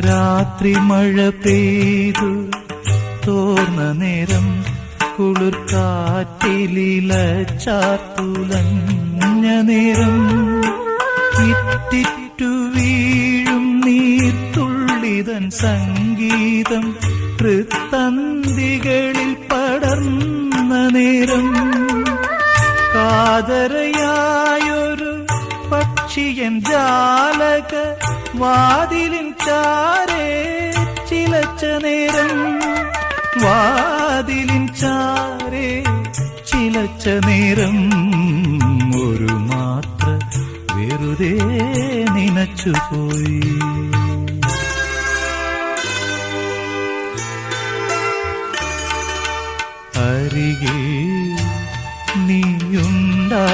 രാത്രി മഴ പെയ്തു തോർന്ന നേരം കുളിർ കാറ്റിലില ചാത്തുലഞ്ഞ നേരം ഇറ്റിറ്റു വീഴും നീർത്തുള്ളിതൻ സംഗീതം തൃത്തന്തികളിൽ പടർന്ന നേരം കാതരയായൊരു പക്ഷിയൻ ജാലക വാതിലിൻ ചാരേ ചിലച്ച നേരം വാതിലിൻ ചാരേ ചിലച്ച നേരം ഒരു മാത്ര വെറുതെ നനച്ചുപോയി. അരികെ നീയുണ്ടാ